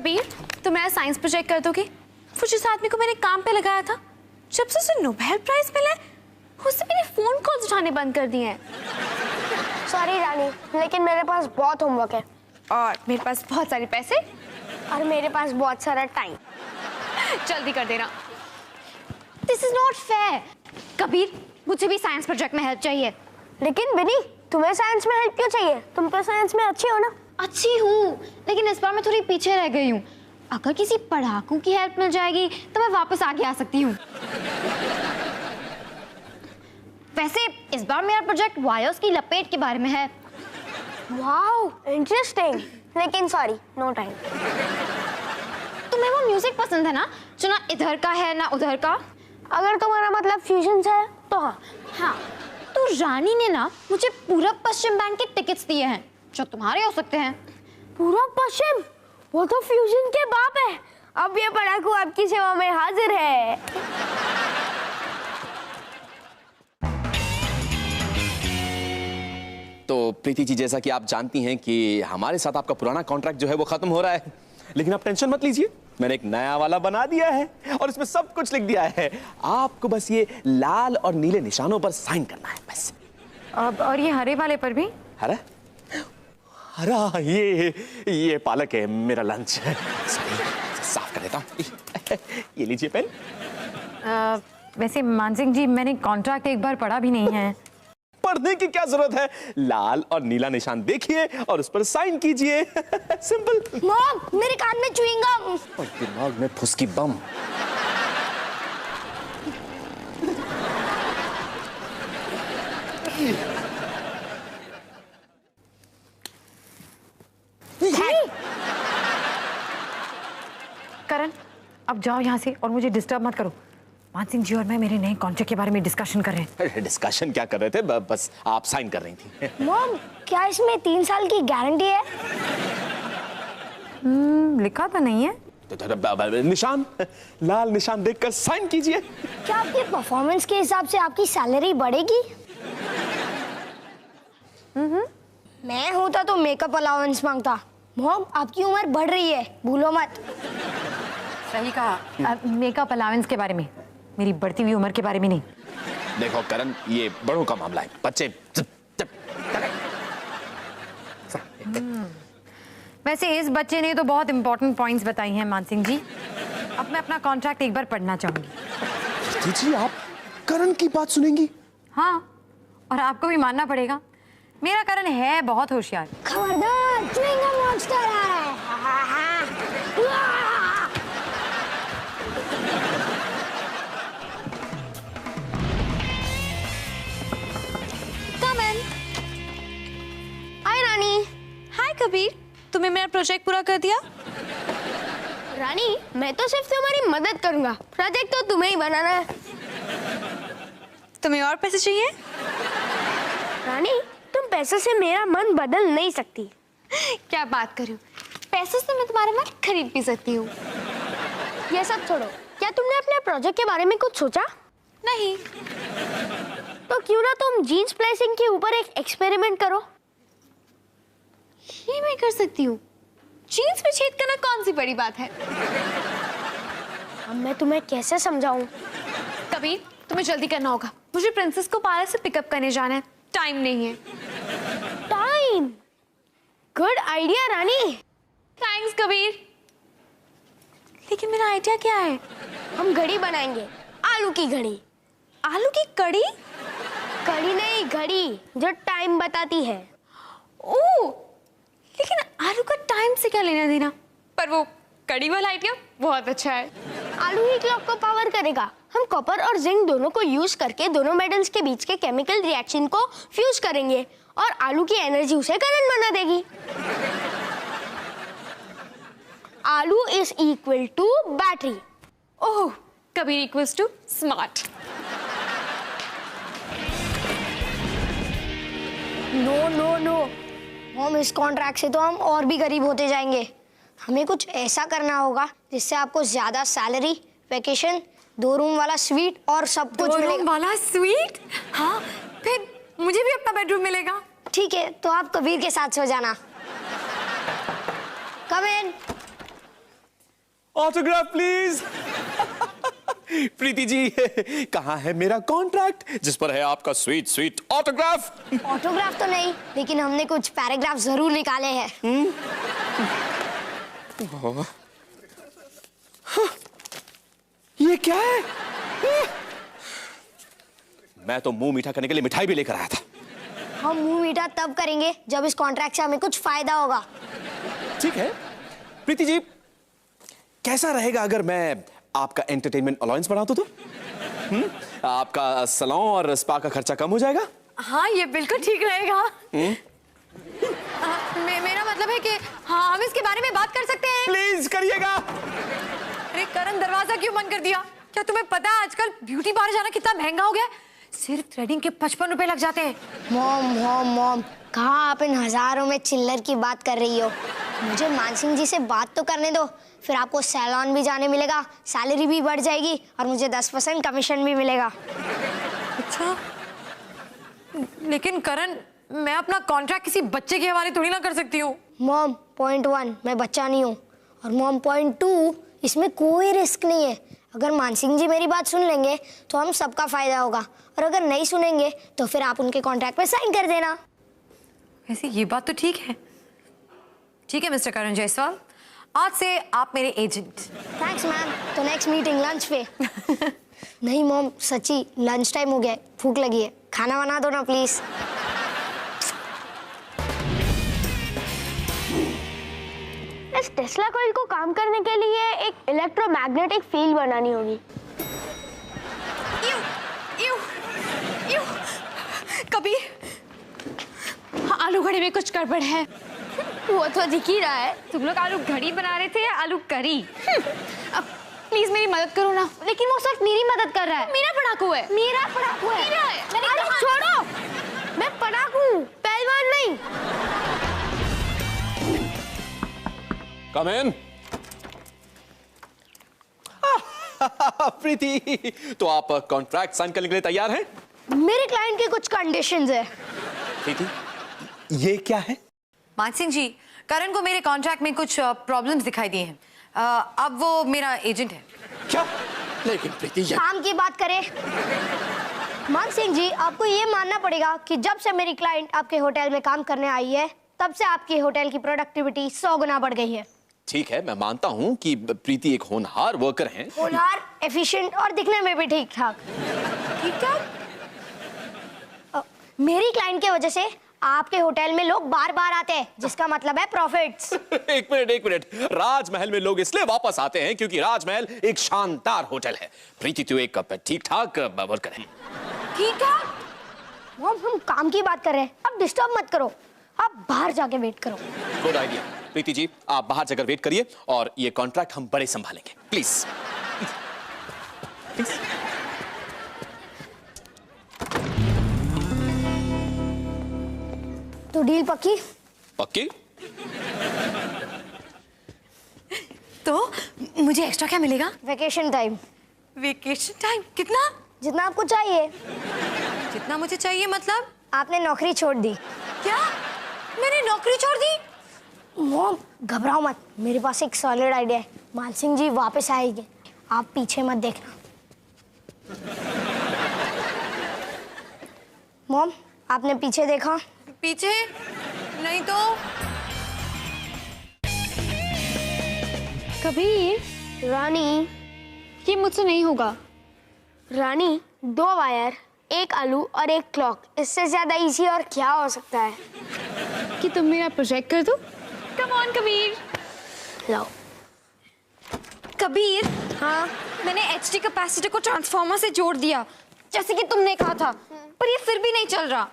कबीर, तुम मेरा science project कर दोगे? वो जिस आदमी को मैंने काम पे लगाया था, जब से उसे नोबेल प्राइज मिला है, उससे मेरे फोन कॉल्स उठाने बंद कर दिए हैं। सॉरी रानी, लेकिन मेरे पास बहुत होमवर्क है और मेरे पास बहुत सारे पैसे और मेरे पास बहुत सारा टाइम। जल्दी कर देना। This is not fair. Kabir, मुझे भी साइंस प्रोजेक्ट में हेल्प चाहिए। लेकिन बिनी, तुम्हें साइंस में हेल्प क्यों चाहिए? तुम तो साइंस में अच्छी हो ना। अच्छी हूँ, लेकिन इस बार मैं थोड़ी पीछे रह गई हूँ। अगर किसी पढ़ाकू की हेल्प मिल जाएगी तो मैं वापस आगे आ सकती हूँ। वैसे इस बार मेरा प्रोजेक्ट वायर्स की लपेट के बारे में है। Wow, interesting. लेकिन सॉरी, नो टाइम। तुम्हें वो म्यूजिक पसंद है ना, जो ना इधर का है ना उधर का? अगर तुम्हारा मतलब फ्यूजन से है तो हाँ। हाँ, तो रानी ने ना मुझे पूरब पश्चिम बैंक के टिकट्स दिए हैं, जो तुम्हारे हो सकते हैं। पूरब पश्चिम? वो तो फ्यूजन के बाप है। अब ये पढ़ाकू आपकी सेवा में हाजिर है। तो प्रीति जी, जैसा कि आप जानती हैं कि हमारे साथ आपका पुराना कॉन्ट्रैक्ट जो है वो खत्म हो रहा है, लेकिन आप टेंशन मत लीजिए, मैंने एक नया वाला बना दिया है और इसमें सब कुछ लिख दिया है। आपको बस ये लाल और नीले निशानों पर साइन करना है बस। और ये हरे वाले पर भी? हरा? हरा? ये पालक है, मेरा लंच है। साफ कर देता हूँ। ये लीजिए पेन। वैसे मान सिंह जी, मैंने कॉन्ट्रैक्ट एक बार पढ़ा भी नहीं है। पढ़ने की क्या जरूरत है, लाल और नीला निशान देखिए और उस पर साइन कीजिए। सिंपल। मॉम, मेरे कान में च्युइंगम और दिमाग में फुसकी बम। करण, अब जाओ यहाँ से और मुझे डिस्टर्ब मत करो। मान सिंह जी और मैं मेरे नए कॉन्ट्रैक्ट के बारे में डिस्कशन कर रहे हैं। डिस्कशन क्या कर रहे थे, बस आप साइन कर रही थी। मॉम, क्या इसमें 3 साल की गारंटी है? लिखा तो नहीं है। निशान, लाल निशान देखकर साइन कीजिए। क्या आपकी परफॉर्मेंस के हिसाब से आपकी सैलरी बढ़ेगी? मैं होता तो मेकअप अलाउंस मांगता। मॉम, आपकी उम्र बढ़ रही है, भूलो मत। सही कहा। मेकअप अलाउंस के बारे में, मेरी बढ़ती हुई उम्र के बारे में नहीं। देखो करण, ये बड़ों का मामला है, बच्चे। वैसे इस बच्चे ने तो बहुत इंपॉर्टेंट पॉइंट्स बताई हैं मान सिंह जी। अब मैं अपना कॉन्ट्रैक्ट एक बार पढ़ना चाहूंगी। जी, आप करण की बात सुनेंगी? हाँ, और आपको भी मानना पड़ेगा, मेरा करण है बहुत होशियार। खबरदार, च्युइंगम मॉन्स्टर आ रहा है। Come in. हाय रानी। हाय कबीर, तुमने मेरा प्रोजेक्ट पूरा कर दिया? रानी, मैं तो सिर्फ तुम्हारी मदद करूंगा, प्रोजेक्ट तो तुम्हें ही बनाना है। तुम्हें और पैसे चाहिए? रानी, तुम पैसे से मेरा मन बदल नहीं सकती। क्या बात कर रही हो, पैसे से मैं तुम्हारा मन खरीद भी सकती हूँ। ये सब छोड़ो, क्या तुमने अपने प्रोजेक्ट के बारे में कुछ सोचा? नहीं। तो क्यों ना तुम जीन्स प्लेसिंग के ऊपर एक एक्सपेरिमेंट करो। ये मैं कर सकती हूँ। जीन्स में छेद करना कौन सी बड़ी बात है? अब मैं तुम्हें कैसे समझाऊं? कबीर, तुम्हें जल्दी करना होगा, मुझे प्रिंसेस को पार्लर से पिकअप करने जाना है, टाइम नहीं है। टाइम? गुड आइडिया रानी। थैंक्स कबीर। लेकिन मेरा आइडिया क्या है? हम घड़ी बनाएंगे, आलू की घड़ी। आलू की कड़ी? कड़ी नहीं, घड़ी जो टाइम बताती है। ओह, लेकिन आलू का टाइम से क्या लेना देना? पर वो कड़ी वाला आइडिया बहुत अच्छा है। आलू ही क्लॉक को पावर करेगा। हम कॉपर और जिंक दोनों को यूज करके दोनों मेटल्स के बीच के केमिकल रिएक्शन को फ्यूज करेंगे और आलू की एनर्जी उसे करंट बना देगी। आलू is equal to battery. Oh, Kabir equals to smart. No no no, हम इस कॉन्ट्रैक्ट से तो हम और भी गरीब होते जाएंगे। हमें कुछ ऐसा करना होगा जिससे आपको ज्यादा सैलरी, वेकेशन, 2 रूम वाला स्वीट और सब कुछ मिलेगा। 2 रूम वाला स्वीट? हाँ, फिर मुझे भी अपना बेडरूम मिलेगा। ठीक है, तो आप कबीर के साथ सो जाना। कम इन। Autograph please. प्रीति जी, कहाँ है मेरा कॉन्ट्रैक्ट जिस पर है आपका स्वीट स्वीट ऑटोग्राफ? ऑटोग्राफ तो नहीं, लेकिन हमने कुछ पैराग्राफ जरूर निकाले हैं। ये क्या है? मैं तो मुंह मीठा करने के लिए मिठाई भी लेकर आया था। हम मुंह मीठा तब करेंगे जब इस कॉन्ट्रैक्ट से हमें कुछ फायदा होगा। ठीक है प्रीति जी, कैसा रहेगा अगर मैं आपका एंटरटेनमेंट अलाउंस बढ़ा दूं तो? आपका सैलून और स्पा का खर्चा कम हो जाएगा। हाँ, ये बिल्कुल ठीक रहेगा। मेरा मतलब है कि हाँ, हम इसके बारे में बात कर सकते हैं। प्लीज करिएगा। अरे करण, दरवाजा क्यों बंद कर दिया? क्या तुम्हें पता है आजकल ब्यूटी पार्लर जाना कितना महंगा हो गया है? सिर्फ थ्रेडिंग के 55 रुपए लग जाते हैं। मॉम मॉम मॉम, कहाँ आप इन हजारों में चिल्लर की बात कर रही हो? मुझे मानसिंह जी से बात तो करने दो, फिर आपको सैलून भी जाने मिलेगा, सैलरी भी बढ़ जाएगी और मुझे 10% कमीशन भी मिलेगा। अच्छा, लेकिन करण, मैं अपना कॉन्ट्रैक्ट किसी बच्चे के हवाले थोड़ी ना कर सकती हूँ। मॉम, पॉइंट 1, मैं बच्चा नहीं हूँ। और मॉम, पॉइंट 2, इसमें कोई रिस्क नहीं है। अगर मानसिंह जी मेरी बात सुन लेंगे तो हम सबका फायदा होगा, और अगर नहीं सुनेंगे तो फिर आप उनके कॉन्ट्रैक्ट पे साइन कर देना। वैसे ये बात तो ठीक है। ठीक है मिस्टर करण जायसवाल, आज से आप मेरे एजेंट। Thanks ma'am. तो नेक्स्ट मीटिंग लंच पे। नहीं मॉम, सच्ची लंच टाइम हो गया है, भूख लगी है, खाना बना दो ना प्लीज। इस टेस्ला कॉइल को काम करने के लिए एक इलेक्ट्रोमैग्नेटिक फील्ड बनानी होगी। कबीर, हाँ, आलू घड़ी में कुछ गड़बड़ है। वो तो दिख ही रहा है। तुम लोग आलू घड़ी बना रहे थे या आलू करी? अब प्लीज मेरी मदद करो ना। लेकिन वो सिर्फ मेरी मदद कर रहा है। मेरा पढ़ाकू है। मेरा पढ़ाकू है। मेरा है। मैंने अरे कहा- छोड़ो, मैं पढ़ाकू हूँ, पहलवान नहीं। कम इन। प्रीति, तो आप कॉन्ट्रैक्ट साइन करने के लिए तैयार हैं? मेरे क्लाइंट की कुछ कंडीशंस है। प्रीति, ये क्या है? मानसिंह जी, करण को मेरे कॉन्ट्रैक्ट में कुछ प्रॉब्लम्स दिखाई दिए हैं। अब वो मेरा एजेंट है। क्या? लेकिन प्रीति, ये काम की बात करें, मान सिंह जी, आपको ये मानना पड़ेगा कि जब से मेरी क्लाइंट आपके होटल में काम करने आई है, तब से आपकी होटल की प्रोडक्टिविटी 100 गुना बढ़ गई है। ठीक है, मैं मानता हूं कि प्रीति एक होनहार वर्कर हैं। होनहार, एफिशिएंट और दिखने में भी ठीक ठाक। ठीक ठाक? मेरी क्लाइंट की वजह से आपके होटल में लोग बार बार आते हैं, जिसका मतलब है प्रॉफिट्स। एक मिनट, राजमहल में लोग इसलिए वापस आते हैं क्योंकि राजमहल एक शानदार होटल है। प्रीति तो एक ठीक ठाक वर्कर है। ठीक ठाक? हम काम की बात कर रहे हैं, अब डिस्टर्ब मत करो, आप बाहर जाके वेट करो। Good idea. प्रीति जी, आप बाहर जाकर वेट करिए और ये कॉन्ट्रैक्ट हम बड़े संभालेंगे, प्लीज। तो डील पक्की? पक्की? तो मुझे एक्स्ट्रा क्या मिलेगा? Vacation time. Vacation time? कितना? जितना आपको चाहिए। जितना मुझे चाहिए मतलब? आपने नौकरी छोड़ दी। क्या? मैंने नौकरी छोड़ दी? मॉम, घबराओ मत, मेरे पास एक सॉलिड आइडिया है। मानसिंह जी वापस आएंगे, आप पीछे मत देखना। मॉम, आपने पीछे देखा? पीछे? नहीं तो। कबीर, रानी, ये मुझसे नहीं होगा। रानी, 2 वायर, 1 आलू और 1 क्लॉक, इससे ज्यादा इजी और क्या हो सकता है? कि तुम मेरा प्रोजेक्ट कर दो। Come on Kabir. लाओ। कबीर, हाँ? मैंने एचडी कैपेसिटर को ट्रांसफार्मर से जोड़ दिया, जैसे कि तुमने कहा था, पर ये फिर भी नहीं चल रहा।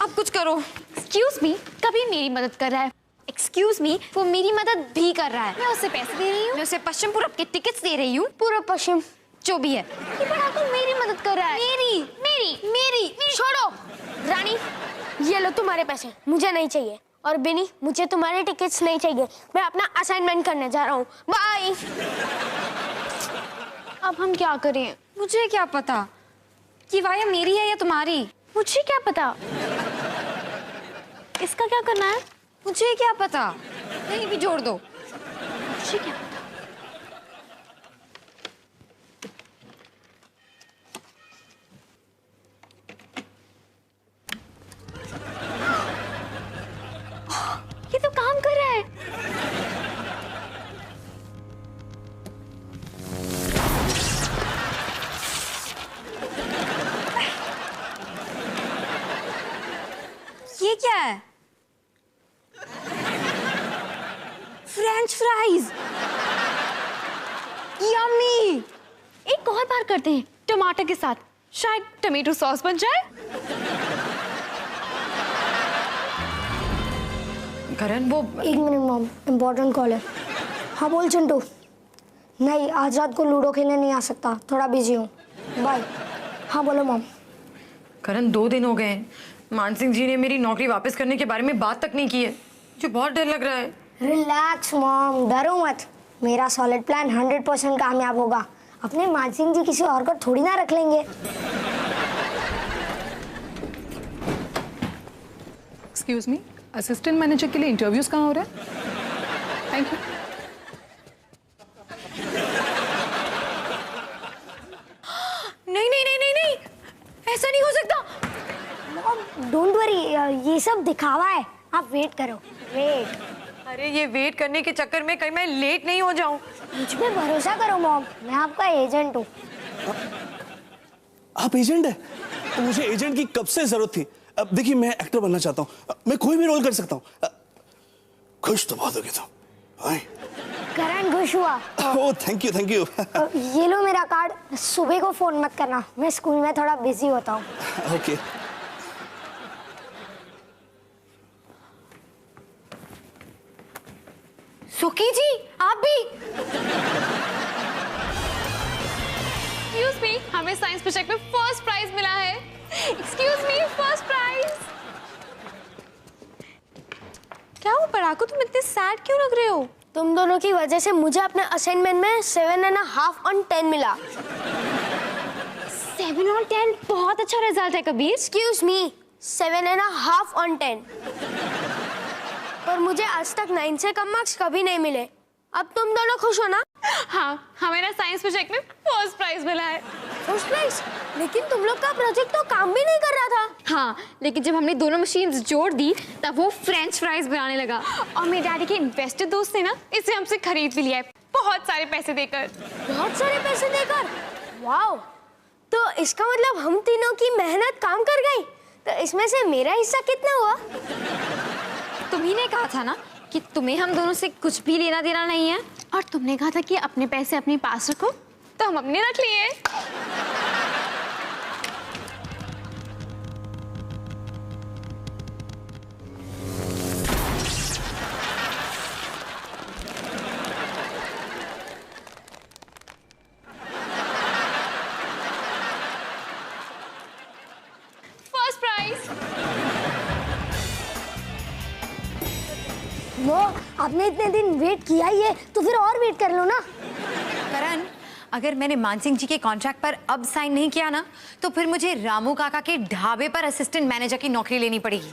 अब कुछ करो। एक्सक्यूज मी, कबीर मेरी मदद कर रहा है। एक्सक्यूज मी, वो मेरी मदद भी कर रहा है। मैं उसे पैसे दे रही हूँ, मैं उसे पश्चिम पूरब के टिकट्स दे रही हूँ। पूरा पश्चिम? जो भी है। ये बड़ा तो मेरी मदद कर रहा है। मेरी मेरी मेरी छोड़ो। रानी, ये लो तुम्हारे पैसे, मुझे नहीं चाहिए। और बिनी, मुझे तुम्हारे टिकट्स नहीं चाहिए, मैं अपना असाइनमेंट करने जा रहा हूँ। बाय। अब हम क्या करें? मुझे क्या पता कि वाया मेरी है या तुम्हारी? मुझे क्या पता? इसका क्या करना है? मुझे क्या पता? कहीं भी जोड़ दो। मुझे क्या पता? क्या है? French fries. यम्मी। एक और बार करते हैं टमाटर के साथ, शायद टमेटो सॉस बन जाए। करण वो एक मिनट मॉम, इम्पोर्टेंट कॉल है। हाँ बोल चिंटू। नहीं, आज रात को लूडो खेलने नहीं आ सकता, थोड़ा बिजी हूँ, बाय। हाँ बोलो मॉम। करण 2 दिन हो गए हैं, मान सिंह जी ने मेरी नौकरी वापस करने के बारे में बात तक नहीं की है। मुझे बहुत डर लग रहा है। रिलैक्स मॉम, डरो मत। मेरा सॉलिड प्लान 100% कामयाब होगा। अपने मान सिंह जी किसी और को थोड़ी ना रख लेंगे। एक्सक्यूज मी, असिस्टेंट मैनेजर के लिए इंटरव्यूज कहाँ हो रहा है? Thank you. नहीं नहीं नहीं नहीं नहीं, ऐसा नहीं हो सकता। मॉम डोंट वरी, ये सब दिखावा है, आप वेट करो, वेट। अरे ये वेट करने के चक्कर में कहीं मैं लेट नहीं हो जाऊं। मुझ पे भरोसा करो मॉम, मैं आपका एजेंट हूँ। आप एजेंट है? तो मुझे एजेंट की कब से जरूरत थी। अब देखिए, मैं एक्टर बनना चाहता हूँ, मैं कोई भी रोल कर सकता हूँ। खुश तो बहुत हो गया था। करण खुश हुआ। Oh thank you thank you. ये लो मेरा कार्ड, सुबह को फोन मत करना, मैं स्कूल में थोड़ा बिजी होता हूँ। ओके। सुकी जी, आप भी? एक्सक्यूज मी, हमें साइंस प्रोजेक्ट में फर्स्ट प्राइज मिला है। Excuse me, first prize. क्या हुआ पराको, तुम इतने सैड क्यों लग रहे हो? तुम दोनों की वजह से मुझे अपने असाइनमेंट में 7.5 on 10 मिला। 7 on 10 बहुत अच्छा रिजल्ट है कबीर। Excuse me, 7.5 on 10। पर मुझे आज तक 9 से कम मार्क्स कभी नहीं मिले। अब तुम दोनों खुश हो ना? हाँ, हमें ना साइंस प्रोजेक्ट में फर्स्ट प्राइज मिला है। First prize? लेकिन तुम लोग का प्रोजेक्ट तो काम भी नहीं कर रहा था। हाँ, लेकिन जब हमने दोनों मशीन्स जोड़ दी तब वो फ्रेंच फ्राइज बनाने लगा। और मेरे डैडी के इन्वेस्टर दोस्त ने ना इसे हमसे खरीद भी लिया है, बहुत सारे पैसे देकर। बहुत सारे पैसे देकर? वाओ! तो इसका मतलब हम तीनों की मेहनत काम कर गई। तो इसमें से मेरा हिस्सा कितना हुआ? तुम्ही ने कहा था ना कि तुम्हें हम दोनों से कुछ भी लेना देना नहीं है, और तुमने कहा था कि अपने पैसे अपने पास रखो, तो हम अपने रख लिए। First prize. लो, आपने इतने दिन वेट किया ही है, तो फिर और वेट कर लो ना। करण, अगर मैंने मानसिंह जी के कॉन्ट्रैक्ट पर अब साइन नहीं किया ना, तो फिर मुझे रामू काका के ढाबे पर असिस्टेंट मैनेजर की नौकरी लेनी पड़ेगी।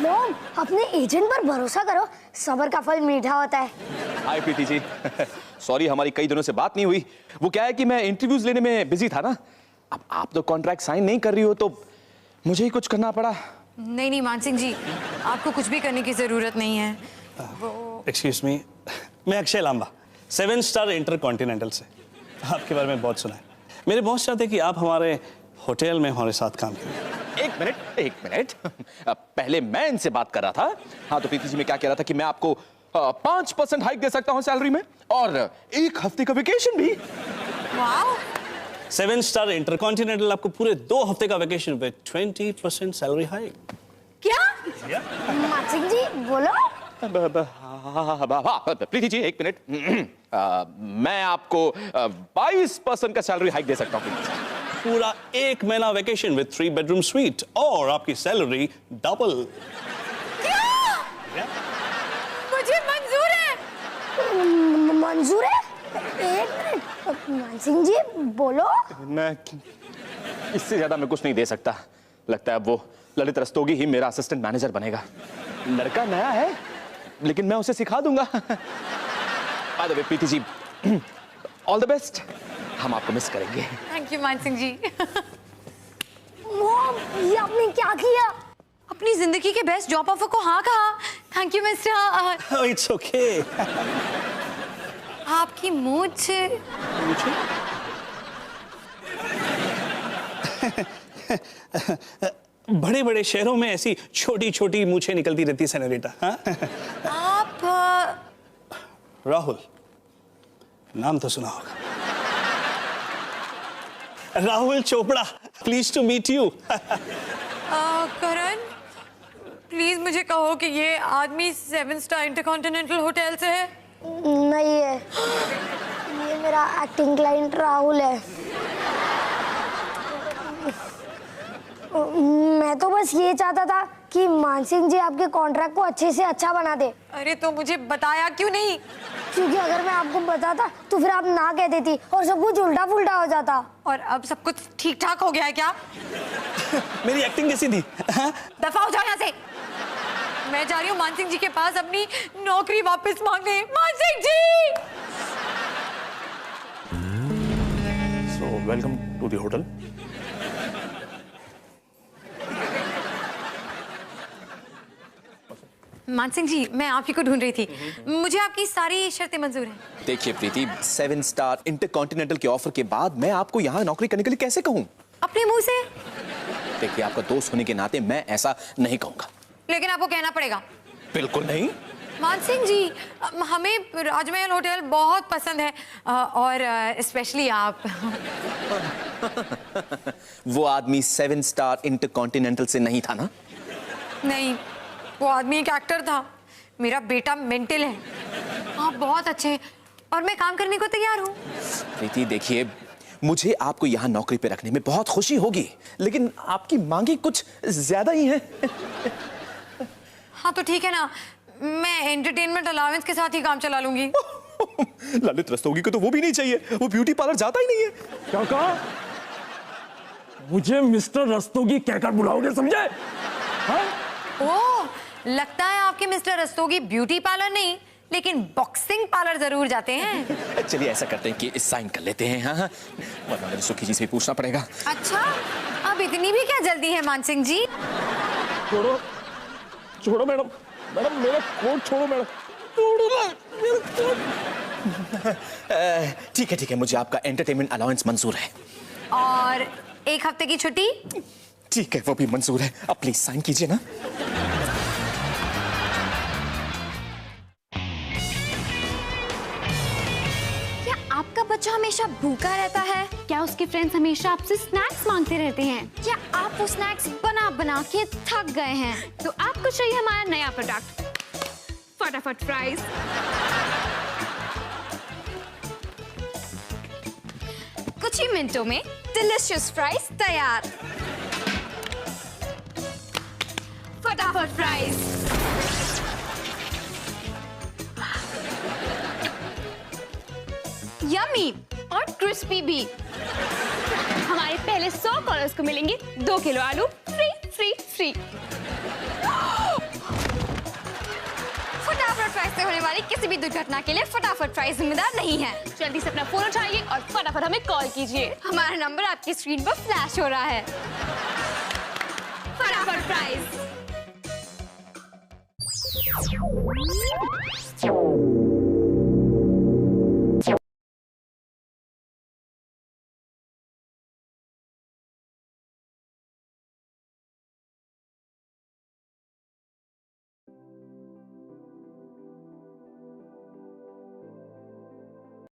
मॉम, अपने एजेंट पर भरोसा करो, सब्र का फल मीठा होता है। हाय प्रीति जी। सॉरी, हमारी कई दिनों से बात नहीं हुई। वो क्या है कि मैं इंटरव्यूज लेने में बिजी था ना। अब आप तो कॉन्ट्रैक्ट साइन नहीं कर रही हो, तो मुझे ही कुछ करना पड़ा। नहीं नहीं मानसिंह जी, आपको कुछ भी करने की जरूरत नहीं है। एक्सक्यूज मी, मैं अक्षय लांबा 7 स्टार इंटरकॉन्टिनेंटल से आपके बारे में बहुत सुना है। मेरे बॉस चाहते कि आप हमारे होटल में हमारे साथ काम करें। एक मिनट। पहले मैं इनसे बात कर रहा था। हाँ, तो प्रीति जी, मैं क्या कह रहा था कि मैं आपको 5% हाइक दे सकता हूँ सैलरी में, और 1 हफ्ते का वेकेशन भी। वाओ! 7 स्टार इंटरकॉन्टिनेंटल आपको पूरे 2 हफ्ते का वेकेशन पे 20% सैलरी हाइक। क्या? मानसिंह जी बोलो। प्रीति जी, एक मिनट। मैं आपको 22% का सैलरी हाइक दे सकता हूँ। पूरा 1 महीना वेकेशन विद 3 बेडरूम स्वीट, और आपकी सैलरी डबल। मुझे मंजूर है। मंजूर है? एक मिनट, मानसिंह जी बोलो। मैं इससे ज्यादा मैं कुछ नहीं दे सकता। लगता है वो ललित रस्तोगी ही मेरा असिस्टेंट मैनेजर बनेगा। लड़का नया है, लेकिन मैं उसे सिखा दूंगा। By the way Preeti ji, all the best. हम आपको मिस करेंगे। Thank you Mansingh ji. Mom, ये आपने क्या किया? अपनी जिंदगी के बेस्ट जॉब ऑफर को हाँ कहा। Thank you mister. It's okay. आपकी मूछ बड़े बड़े शहरों में ऐसी छोटी छोटी मूछें निकलती रहती सेनोरिटा। हाँ? आप राहुल, नाम तो सुना होगा। Rahul Chopra, please to meet you. Karan, please मुझे कहो कि ये आदमी 7 स्टार इंटरकॉन्टिनेंटल होटल से है। नहीं है, ये मेरा एक्टिंग क्लाइंट राहुल है। मैं तो बस ये चाहता था कि मानसिंह जी आपके कॉन्ट्रैक्ट को अच्छे से अच्छा बना दे। अरे तो मुझे बताया क्यों नहीं? क्योंकि अगर मैं आपको बताता तो फिर आप ना कह देती और सब कुछ उल्टा पुल्टा हो जाता। और अब सब कुछ ठीक ठाक हो गया है क्या? मेरी एक्टिंग कैसी थी? हाँ? दफा हो जाओ यहाँ से। मैं जा रही हूँ मानसिंह जी के पास अपनी नौकरी वापस मांगने। मानसिंह जी! So welcome to the hotel. Mansingh जी, मैं आप ही को ढूंढ रही थी। मुझे आपकी सारी शर्तें मंजूर हैं। देखिए प्रीति, 7 स्टार इंटरकॉन्टिनेंटल के ऑफर के बाद मैं आपको यहाँ नौकरी करने के लिए कैसे कहूँ? अपने मुंह से? देखिए, आपका दोस्त होने के नाते मैं ऐसा नहीं कहूँगा। लेकिन आपको कहना पड़ेगा। बिल्कुल नहीं। मानसिंह जी, हमें राजमहल होटल बहुत पसंद है और स्पेशली आप। वो आदमी 7 स्टार इंटरकॉन्टिनेंटल से नहीं था ना? नहीं, वो आदमी एक एक्टर था। मेरा बेटा मेंटल है। आप बहुत अच्छे हैं और मैं काम करने को तैयार हूँ। प्रीति देखिए, मुझे आपको यहाँ नौकरी पे रखने में बहुत खुशी होगी, लेकिन आपकी मांगे कुछ ज्यादा ही हैं। हाँ तो ठीक है ना, मैं एंटरटेनमेंट अलाउंस के साथ ही काम चला लूंगी। ललित रस्तोगी को तो वो भी नहीं चाहिए, वो ब्यूटी पार्लर जाता ही नहीं है। क्या कहा? मुझे मिस्टर रस्तोगी कहकर बुलाओगे, समझे? हाँ? ओह, लगता है आपके मिस्टर रस्तोगी ब्यूटी पार्लर नहीं लेकिन बॉक्सिंग पार्लर जरूर जाते हैं। चलिए ऐसा करते हैं कि साइन कर लेते हैं। हाँ, वरना मुझे सुखी जी से भी पूछना पड़ेगा। अच्छा, अब इतनी भी क्या जल्दी है मानसिंह जी? छोड़ो छोड़ो मैडम, मैडम मेरा कोट छोड़ो मैडम, छोड़ो ना मेरा कोट। ठीक है, मुझे आपका एंटरटेनमेंट अलाउंस मंजूर है। और 1 हफ्ते की छुट्टी? ठीक है, वो भी मंजूर है। अब प्लीज साइन कीजिए ना। क्या आपका बच्चा हमेशा भूखा रहता है? क्या उसके फ्रेंड्स हमेशा आपसे स्नैक्स मांगते रहते हैं? क्या आप वो स्नैक्स बना बना के थक गए हैं? तो आपको चाहिए हमारा नया प्रोडक्ट, फटाफट फ्राइज। कुछ ही मिनटों में डिलीशियस फ्राइज तैयार। फटाफट फ्राइज। यम्मी और क्रिस्पी भी। हमारे पहले 100 कॉलर्स को मिलेंगे 2 किलो आलू फ्री फ्री फ्री। फटाफट फ्राइज से होने वाली किसी भी दुर्घटना के लिए फटाफट फ्राइज जिम्मेदार नहीं है। जल्दी से अपना फोन उठाइए और फटाफट हमें कॉल कीजिए। हमारा नंबर आपकी स्क्रीन पर फ्लैश हो रहा है। फटाफट फ्राइज।